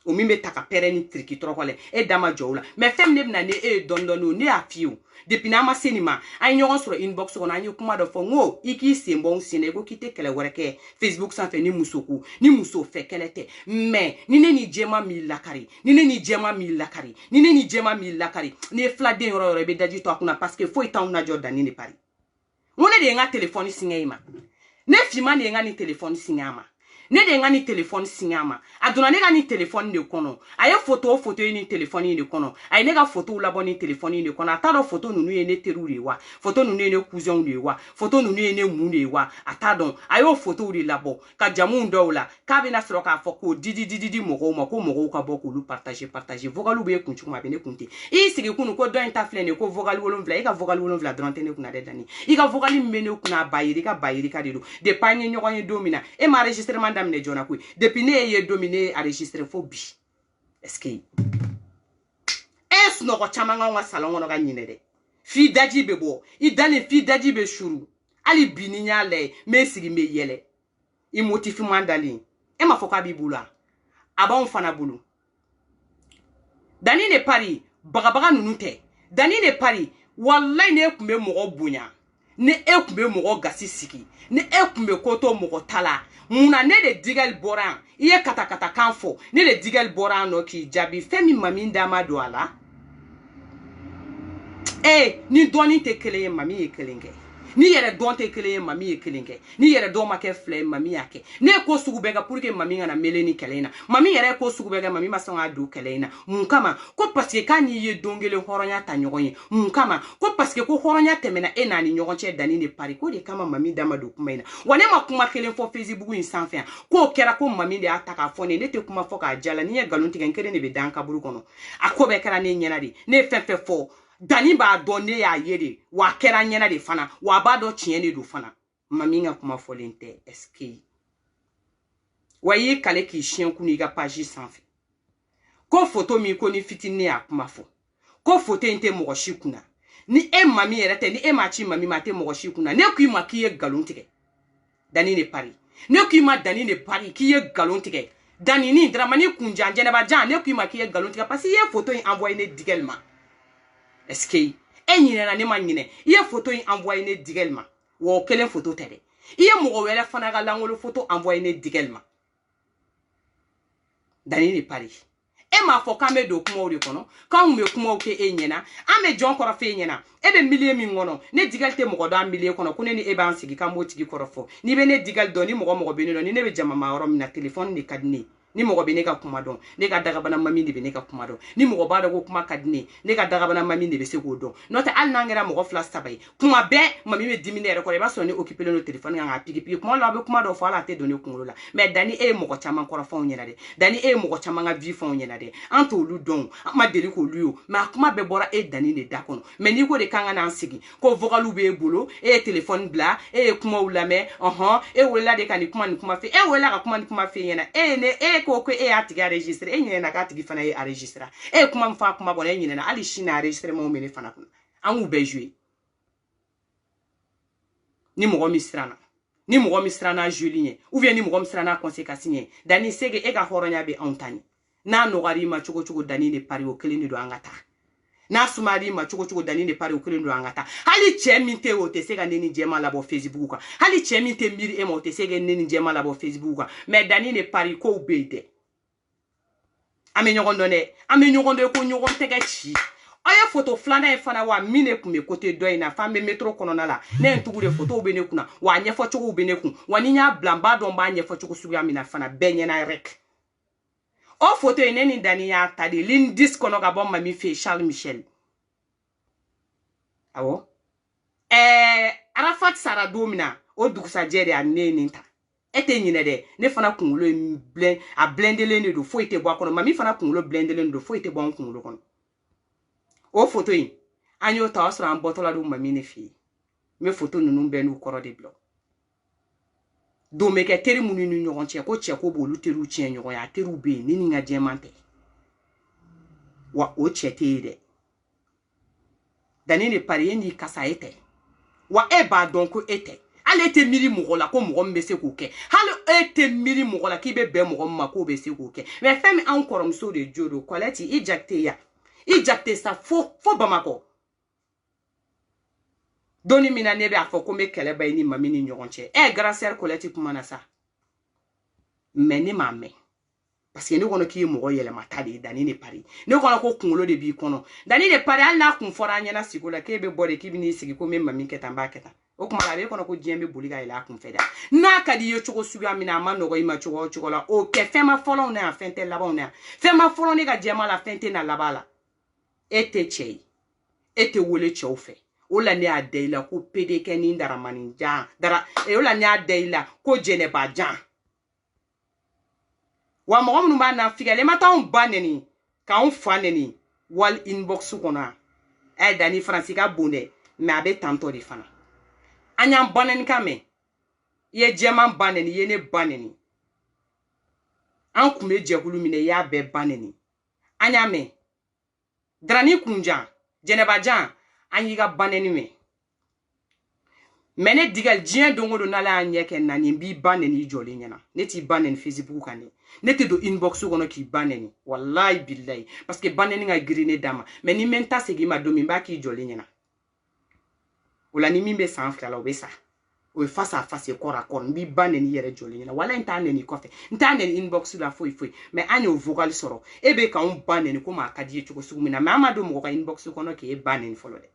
o min be ta ka pere ni triki trokole e dama jowla mais fem ne bna ne e don ne a fiu depuis na ma senima ay ñogon sur inbox ko na ñu kuma do fo ngo iki sembon sine ko kite kele wereke Facebook sans fe ni musoku ni muso fe kelete mais ni ne ni jema mi lakari ni ne ni jema mi lakari ni ne ni jema mi lakari ni flade yoro be daji to akuna parce que foi tan na jordan ni pari ngone de nga téléphone singaima ne fima ne nga ni téléphone singama ne de nga ni téléphone singama aduna ne ga ni téléphone de kono aye photo ni téléphone de kono aye ne ga photo la boni téléphone de kono atado photo nunu ye ne teruri wa photo nunu ye ne cousin de wa photo nunu ye ne mune wa atado ayo photo de labo ka jamu ndola ka be na sro ka foko didi mogo mako mogo ka boko lu partager vocalu be kunchu ma be ne kunti i sigi kunu ko do intafle ne ko vocal wolonvla i ka vocal wolonvla drante ne kuna de dani i ka vocal mene kuna bayiri ka de do de panye nyogonye domina e ma enregistrement damne jona kui depuis ne ye dominé enregistré fo bi est-ce que es no ko chamanga wa salon no ga nyine de fi daji be bo i dani fi daji be shuru ali bini nyale me sigi me yele i motifi mandali e ma foka bi bula abon fana bulu dani ne pari baga nunu te dani ne pari wallahi ne kumbe mo bunya ne e kumbe mo gasi siki ne e kumbe koto mo tala muna ne de digal boran iye kata kanfo ne de digal boran no ki jabi femi mami ndama do ala ni doni te kele mami e kelenge ni yere don te kele mami e kelenge ni yere do ma ke fle mami yake ne ko sugu bega pour que mami ngana meleni kelena mami yere ko sugu bega mami masanga do kelena munkama ko parce que kan ye dongele horonya ta nyogonye munkama ko parce que ko horonya temena e nani nyogonche dani ne pari ko de kama mami dama do kuma ina wane ma kuma kelen fo Facebook in sanfin ko kera ko mami de ataka fone ne te kuma fo ka jala ni ye galon tigen kere ne be dan kaburu kono akobe kera ne nyana di ne fefe fo dani ba donne ya yede wa kera nyana de fana wa ba do tiene do fana mami nga kuma folente eski waye kale ki chien kuni ga page sanfin ko photo mi ko ni fitine akuma fo ko photo inte mo shikuna ni e mami yerete ni e machi mami mate mo shikuna ne ku ma ki ye galon tike dani ne pari ne ku ma dani ne pari ki ye galon tike dani ni dramani kunjanje ne ba jan ne ku ma ki ye galon tike parce que ye photo envoyer ne digelma est-ce que nyina ne ma nyine ye photo envoyer ne digelma wo kelen photo tede ye mo wele fana ga langolo photo envoyer ne digelma dani ne pari e ma fo kame do kuma ori kono ka me kuma o ke nyina ame jon koro fe nyina e be milie mi ngono ne digal te mo do am milie kono kune ni e ban sigi ka mo tigi koro fo ni be ne digal do ni mo be ni ne be jama ma oro mi na telephone ni kadni ni mo be ne ka kuma don ne ka daga bana mami ni be ne ka kuma don ni mo ba da ko kuma kadni ne ka daga bana mami ni be se ko don note al nangera mo flash tabay kuma be mami me diminere ko e ba so ni occuper le téléphone nga pigi kuma la be kuma do fo ala te do ne kunlo la mais dani e mo ko chama koro fo nyina de dani e mo ko chama nga vi fo nyina de anto lu don ma deli ko lu yo ma kuma be bora e dani ne da kono mais ni ko de kanga na sigi ko vocalu be bolo e téléphone bla e kuma ula me e wala de kan ni kuma fe e wala ka kuma ni kuma fe nyina e ne e ko e atiga enregistrer e nyina ka tigi fana e enregistrer e kuma mfa kuma bona e nyina ali shina enregistrer mo mene fana kuna an u be jouer ni mo misrana julinye ou bien ni mo misrana conséquence nye dani sege e ga horonya be antani na nogari ma chugo dani ne pari o keleni do angata na sumari ma chugo dani ne pari o keleni do angata hali cheminte o te sega neni jema labo Facebook ka hali cheminte miri e mo te sega neni jema labo Facebook ka mais dani ne pari ko beide ame nyogondo ko nyogon tege chi aya photo flana e fana wa mine kume kote doy na fambe metro konona la ne ntugure photo be ne kuna wa nyefo chugo be ne kun wa ninya blamba don ba nyefo chugo sugu amina fana benye na rek o photo ene ni dani ya tadi lindis kono ga bon mami fe Charles Michel awo Arafat Sara domina o dukusa jere anene nta ete nyine de ne fana kungulo blendele ne do fo ite bo akono mami fana kungulo blendele ne do fo ite bo on kungulo kono o photo yi anyo ta osra an botola do mami ne fi me photo nunu be nu koro de blo do me ke teri munu nu nyogon che ko bolu teru che nyogon ya teru be ni nga diamante wa o che te de dani ne pari ni kasa ete wa e ba donc ete Ale te miri mɔgɔ la ko mɔgɔ min bɛ se k'o kɛ. Hali e te miri mɔgɔ la k'i bɛ bɛn mɔgɔ min ma k'o bɛ se k'o kɛ. Mais fɛn min anw kɔrɔmuso de jo don Colette i jakite ya. I jakite sa fo Bamakɔ. Doni mina ne bɛ a fɔ ko n bɛ kɛlɛ ba i ni mami ni ɲɔgɔn cɛ. Grand sœur Colette kuma na sa. Mais ne m'a mɛn. Parce que ne kɔnɔ k'i ye mɔgɔ yɛlɛmata de ye Dani de pari. Ne kɔnɔ ko kunkolo de b'i kɔnɔ. Dani de pari hali n'a kun fɔra an ɲɛna sigi la k'e bɛ bɔ de k'i bɛ n'i sigi ko n bɛ mami kɛ tan n b'a kɛ tan. O kuma a b'e kɔnɔ ko diɲɛ bɛ boli ka yɛlɛ a kun fɛ da. N'a ka di i ye cogo suguya min na a ma nɔgɔ i ma cogo o cogo la o kɛ fɛn ma fɔlɔw na yan fɛn tɛ labanw na yan. Fɛn ma fɔlɔ ne ka jɛma la fɛn tɛ na laban la. E tɛ cɛ ye. E tɛ wele cɛw fɛ. O la ne y'a da i la ko PDK ni daramani jan. O la ne y'a da i la ko jɛnɛba jan. Wa mɔgɔ minnu b'a na figɛlen ma taa anw ba nɛni k'anw fa nɛni wal inbox kɔnɔ yan. Dani Faransi ka bon dɛ mais a bɛ tantɔ de fana. An y'an ba nɛni ka mɛn. I ye jɛman ba nɛni i ye ne ba nɛni. An kun bɛ jɛkulu minɛ i y'a bɛɛ ba nɛni. An y'a mɛn. Darani kunjan jɛnɛba jan an y'i ka ba nɛni mɛn. Mais ne digal diɲɛ don o don n'ala y'a ɲɛ kɛ nani n b'i ba nɛni i jɔlen ɲɛna. Ne t'i ba nɛni Facebook kan dɛ. Ne tɛ don inbox kɔnɔ k'i ba nɛni. Wallahi billahi. Parce que ba nɛni ka girin ne dama. Mais ni n ta segin ma don min n b'a k'i jɔlen ɲɛna. O la ni min bɛ san 2 la o bɛ sa. O ye face à face corps à corps. N b'i ba nɛni yɛrɛ jɔlen ɲɛna. Wallahi n t'a nɛni kɔfɛ. N t'a nɛni inbox la foyi foyi. Mais an y'o vocal sɔrɔ. E bɛ k'anw ba nɛni komi a ka di ye cogo sugu min na. Mais an ma don mɔgɔ ka inbox kɔnɔ k'e ba nɛni fɔlɔ dɛ.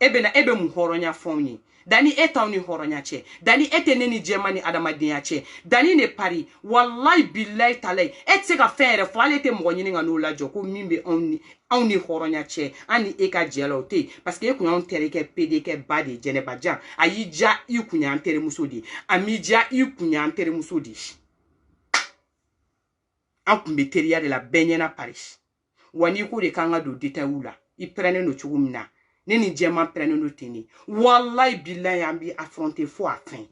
E bɛ mun hɔrɔnya fɔnw ye. Dani e t'aw ni hɔrɔnya cɛ. Dani e tɛ ne ni jɛma ni adamadenya cɛ. Dani ne pari. Wallahi billahi talai. E tɛ se ka fɛn yɛrɛ fɔ. Ale tɛ mɔgɔ ɲini ka n'o lajɔ ko min bɛ anw ni hɔrɔnya cɛ. An ni e ka jɛ la o tɛ yen. Parce que e kun y'anw terikɛ PDK ba de Jɛnɛba jan. A y'i ja i kun y'an terimuso de. A m'i ja i kun y'an terimuso de. An kun bɛ teriya de la bɛɛ ɲɛna pari. Wa n'i ko de k'an ka don détail la. I pɛrɛnnen don cogo min na. Ne ni jɛman pɛrɛnnen don ten de. Wallahi billahi an b'i affronter fo à fin.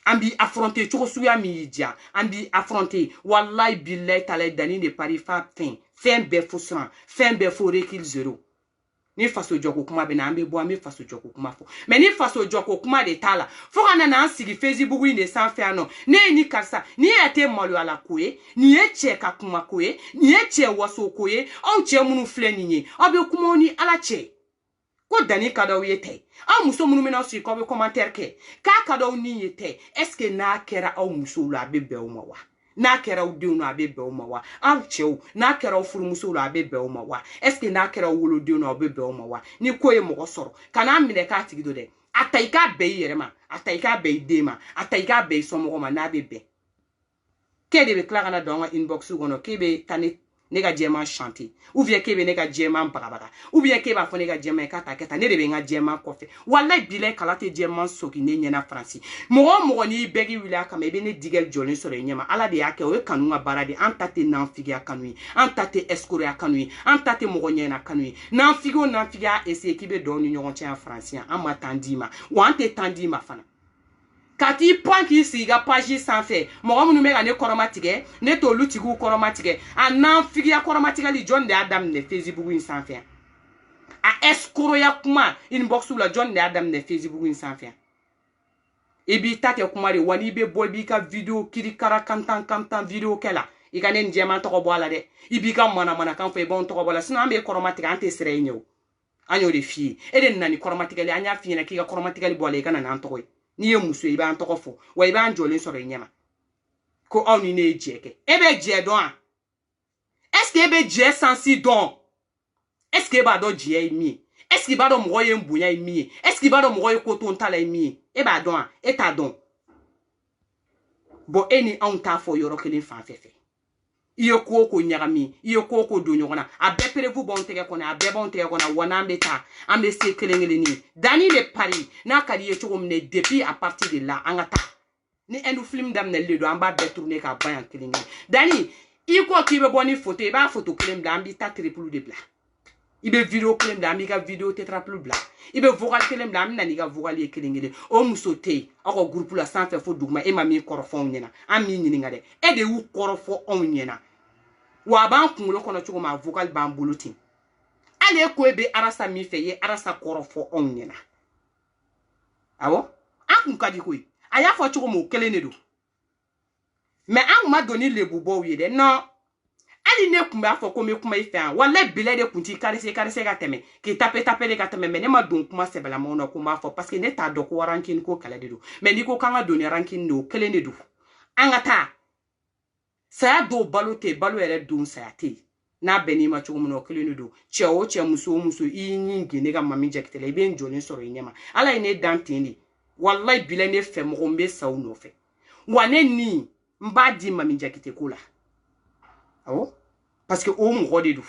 An b'i affronter cogo suguya min y'i diya. An b'i affronter. Wallahi billahi talai Dani de pari fa fin. Fɛn bɛɛ fo siran. Fɛn bɛɛ fo recul zéro. Ni faso jɔko kuma bɛ na an bɛ bɔ an bɛ faso jɔko kuma fɔ. Mais ni faso jɔko kuma de t'a la. Fo ka na an sigi Facebook in de sanfɛ yan nɔ. Ne ye ni karisa. Ni e tɛ maloyala ko ye. Nin ye cɛ ka kuma ko ye. Nin ye cɛ waso ko ye. Anw cɛ minnu filɛ nin ye. Aw bɛ kuma ni Ala cɛ. Ko Dani ka d'aw ye tɛ. Aw muso minnu bɛna sigi k'aw bɛ commentaire kɛ. K'a ka d'aw ni ye tɛ. Est-ce que n'a kɛra aw musow la a bɛ bɛn o ma wa? N'a kɛra aw denw na a bɛ bɛn o ma wa? Aw cɛw n'a kɛra aw furumusow la a bɛ bɛn o ma wa? Est-ce que n'a kɛra aw wolodenw na a bɛ bɛn o ma wa? Ni ko ye mɔgɔ sɔrɔ kana minɛ k'a tigi do dɛ. A ta i k'a bɛn i yɛrɛ ma. A ta i k'a bɛn i den ma. A ta i k'a bɛn i somɔgɔw ma n'a bɛ bɛn. K'e de bɛ tila ka na don an ka inbox kɔnɔ k'e bɛ taa ne ka jɛman chanter ou bien k'e bɛ ne ka jɛman bagabaga ou bien k'e b'a fɔ ne ka jɛman k'a ta kɛ tan ne de bɛ n ka jɛman kɔfɛ. Wallahi billahi kala tɛ jɛman soki ne ɲɛna Faransi. Mɔgɔ o mɔgɔ n'i bɛgi wuli a kama i bɛ ne digɛl jɔlen sɔrɔ i ɲɛma. Ala de y'a kɛ o ye kanu ka baara de. An ta tɛ nanfigiya kanu ye. An ta tɛ escroqueya kanu ye. An ta tɛ mɔgɔ ɲɛna kanu ye. Nanfigi o nanfigi y'a essayer k'i bɛ don aw ni ɲɔgɔn cɛ yan Faransi yan. An ma temps d'i ma. Wa an tɛ temps d'i ma fana. Ka t'i pan k'i sigi ka page sanfɛ mɔgɔ minnu bɛ ka ne kɔrɔma tigɛ ne t'olu tigiw kɔrɔma tigɛ a nanfigiya kɔrɔma tigɛli jɔn de y'a daminɛ Facebook in sanfɛ a escroqueya kuma inbox la jɔn de y'a daminɛ Facebook in sanfɛ i b'i ta kɛ kuma de wa n'i bɛ bɔ i b'i ka video kirikara kantan video kɛ la i ka ne ni jɛman tɔgɔ bɔ a la dɛ i b'i ka manamanakan fɔ i b'anw tɔgɔ bɔ a la sinon an bɛ kɔrɔma tigɛ an tɛ sira i ɲɛ o an y'o de f'i ye e de nana ni kɔrɔma tigɛli an y'a f'i ɲɛna k'i ka kɔrɔma tigɛli bɔ a la i ka na n'an tɔgɔ ye. N'i ye muso i b'an tɔgɔ fɔ wa i b'an jɔlen sɔrɔ i ɲɛma ko aw ni ne ye jɛ kɛ e bɛ jɛ dɔn a est-ce que e bɛ jɛ sansi dɔn est-ce que e b'a dɔn jɛ ye min ye est-ce que i b'a dɔn mɔgɔ ye bonya ye min ye est-ce que i b'a dɔn mɔgɔ ye ko to n ta la ye min ye e b'a dɔn a e t'a dɔn bon e ni anw t'a fɔ yɔrɔ kelen fan fɛ i ye ko o ko ɲagami i ye ko o ko don ɲɔgɔn na a bɛɛ perevu b'anw tɛgɛ kɔnɔ a bɛɛ b'anw tɛgɛ kɔnɔ wa n'an bɛ taa an bɛ se kelen kelen ni Dani de pari n'a ka di i ye cogo min na depuis à partir de là an ka taa ni endu film daminɛlen don an b'a bɛɛ tourner k'a ban yan kelen kelen Dani i ko k'i bɛ bɔ ni photo i b'a photo kelen bila an b'i ta triple de bila i bɛ video kelen bila an b'i ka video tetraple bila i bɛ vocal kelen bila an bɛ na n'i ka vocal ye kelen kelen o muso tɛ yen aw ka groupe la sanfɛ fo duguma e ma min kɔrɔfɔ anw ɲɛna an m'i ɲininka dɛ e de y'u kɔrɔfɔ anw ɲɛna wa a b'an kunkolo kɔnɔ cogo min a vocal b'an bolo ten hali e ko e bɛ arasa min fɛ i ye arasa kɔrɔfɔ anw ɲɛna Awo? An kun ka di koyi. A y'a fɔ cogo mo kelen de do. Mais an ma donné le bobo ye de. Non. Ali ne kun b'a fɔ ko me kuma I fɛ yan. Wallahi bilahi de kun ti karese ka tɛmɛ. K'i tape de ka tɛmɛ. Mais ne ma don kuma sɛbɛla ma na ko m'a fɔ parce que ne t'a dɔn ko ranking ko kala de do. Mais ni ko kan ka donné ranking do kelen de do. An ka taa. Saya do balo te balo yɛrɛ don saya te. N'a bɛn'i ma cogo min na o kelen de do. Cɛ o cɛ muso o muso I ɲi gene ka mami jɛkitɛla I bɛ n jɔlen sɔrɔ I ɲɛma. Ala ye ne dan ten de. Wallahi bilahi ne fɛ mɔgɔ n bɛ sa o nɔfɛ. Wa ne ni n b'a di mami jɛkitɛ ko la. Awɔ? Parce que o mɔgɔ de do.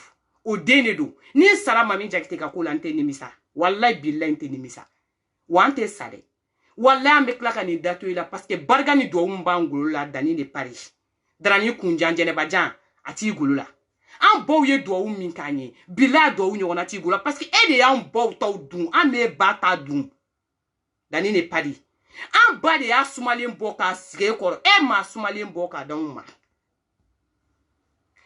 O den de do. Ni n sara mami jɛkitɛ ka ko la n tɛ nimisa. Wallahi bilahi n tɛ nimisa. Wa an tɛ sa dɛ. Wallahi an bɛ tila ka nin da to I la parce que barika ni duwawu min b'an golo la danni de pari. Darani kunjan jɛnɛbajan a t'i golo la. An baw ye duwawu min k'an ye. Bilahi duwawu ɲɔgɔnna t'i golo la parce que e de y'an baw taw dun. An b'e ba ta dun. Danni de pari. An ba de y'a sumalen bɔ k'a sigi e kɔrɔ. E m'a sumalen bɔ k'a d'anw ma.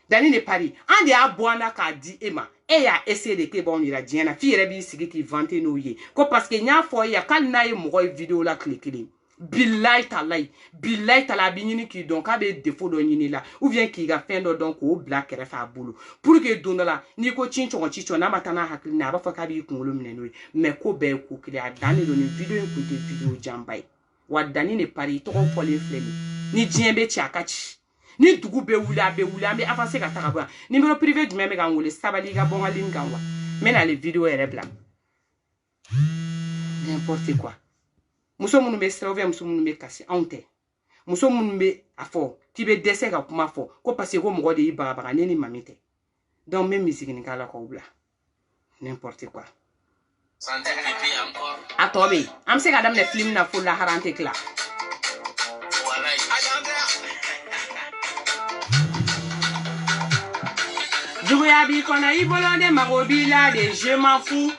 Danni de pari. An de y'a bɔ an na k'a di e ma. E y'a essayé de k'e b'anw yira diɲɛ na. F'i yɛrɛ b'i sigi k'i vanter n'o ye. Ko parce que n y'a fɔ e ye k'ali n'a ye mɔgɔ ye vidéo la tile kelen. Billahi talahi. Billahi talahi a b'i ɲini k'i dɔn k'a bɛ défaut dɔ ɲini la. Ou bien k'i ka fɛn dɔ dɔn k'o bila kɛrɛfɛ a bolo. Pour que don dɔ la n'i ko ci cɔgɔn n'a ma taa n'a hakili n'a a b'a fɔ k'a b'i kunkolo minɛ n'o ye. Mais ko bɛɛ ye ko kelen a dan de don nin vidéo in kun tɛ vidéo janba ye. Wa danni de pari tɔgɔ fɔlen filɛ nin. Ni diɲɛ bɛ ci a ka ci. Ni dugu bɛ wuli a bɛ wuli an bɛ avancer ka taga bɔ yan. Numéro privé jumɛn bɛ k'an wele sabali ka bɔ n ka ligne kan wa. N bɛ n'ale vidéo yɛrɛ bila. N'importe quoi. Muso minnu bɛ sira muso minnu bɛ kasi anw tɛ. Muso minnu bɛ a fɔ k'i bɛ dɛsɛ ka kuma fɔ ko parce que ko mɔgɔ de y'i bagabaga ne ni mami tɛ. Donc n bɛ misigi nin k'a la k'aw bila. N'importe quoi. A tɔ bɛ yen. An bɛ se ka daminɛ film na fo lahara an tɛ tila. Juguya b'i kɔnɔ I bolo de mago b'i la de je m'en fous.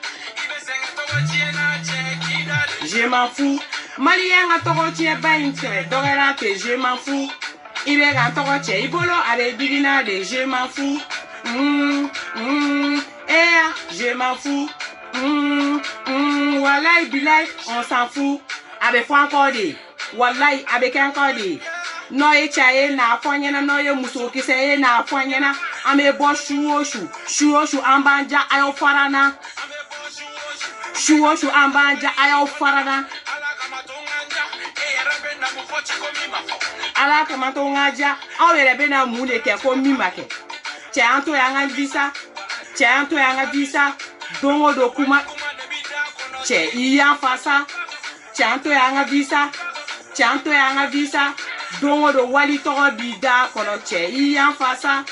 Je m'en fous. Malien ka tɔgɔ tiɲɛ ba in tigɛ dɔgɔra te je m'en fous. I bɛ ka tɔgɔ cɛ I bolo a bɛ digina de je m'en fous. Je m'en fous. Wallahi bilahi on s'en fout. A bɛ fɔ encore de. Wallahi a bɛ kɛ encore de. N'o ye cɛ ye n'a fɔ n ɲɛna n'o ye muso kisɛ ye n'a fɔ n ɲɛna an bɛ bɔ su o su an b'an ja a y'aw fara n na. Su o su an b'an ja a y'aw fara n na. Ala kama to n ka ja aw yɛrɛ bɛ na mun de kɛ ko min ma kɛ. Cɛ an to y'an ka visa. Cɛ an to y'an ka visa. Don o don kuma. Cɛ I y'an fasa. Cɛ an to y'an ka visa. Cɛ an to y'an ka visa. Don o don wali tɔgɔ b'i da kɔnɔ cɛ I y'an fasa.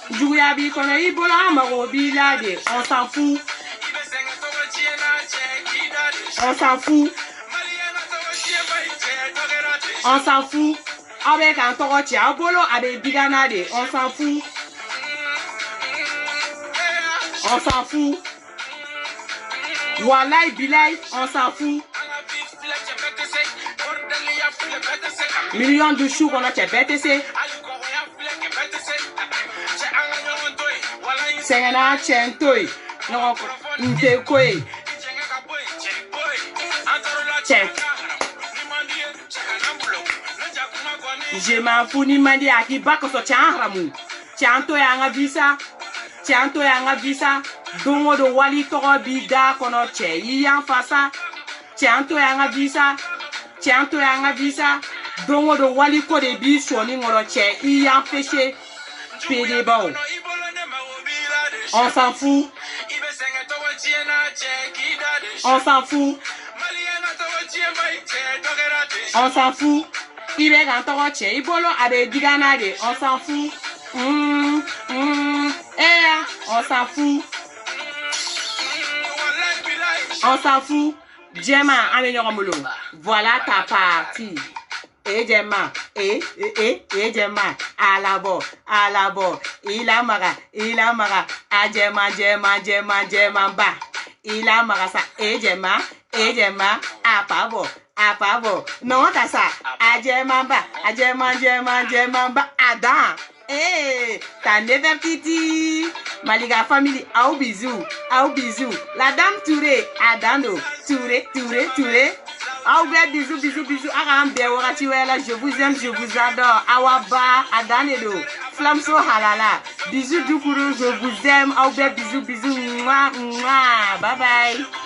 Juguya b'i kɔnɔ I bolo an mago b'i la de on s'en fout. On s'en fout. On s'en fout. Aw bɛ k'an tɔgɔ cɛ aw bolo a bɛ digana de on s'en fout. On s'en fout. Wallahi bilahi on s'en fout. Million de chou kɔnɔ cɛ bɛɛ tɛ se. Sɛgɛnna cɛ n to yen. Ɲɔgɔn n tɛ ko ye. Cɛ. Je m'en fous ni man di a k'i ba kɔsɔ cɛ an haramu. Cɛ an to y'an ka visa. Cɛ an to y'an ka visa. Don o don wali tɔgɔ b'i da kɔnɔ cɛ I y'an fasa. Cɛ an to y'an ka visa. Cɛ an to y'an ka visa. Don o don wali ko de b'i sɔni kɔrɔ cɛ I y'an fêché. Pédébaw. On s'en fout. On s'en fout. On s'en fout. I bɛ k'an tɔgɔ cɛ I bolo a bɛ digana de on s'en fout. On s'en fout. On s'en fout. Jɛma an bɛ ɲɔgɔn bolo. Voilà ta partie. Jɛma Jɛma à la bɔ I lamaga a jɛma ba I lamaga sa Jɛma a pa bɔ non ta sa a jɛma ba a dan ta Nefertiti Malika family aw bisous la dame Touré a dan do Touré Aoubé, bisous, bisous, bisous. Arambe, Oratiwela, je vous aime, je vous adore. Awaba, Adanedo, Flamso Halala. Bisous, Dukuru, je vous aime. Aoubé, bisous, bisous. Mouah, mouah. Bye bye.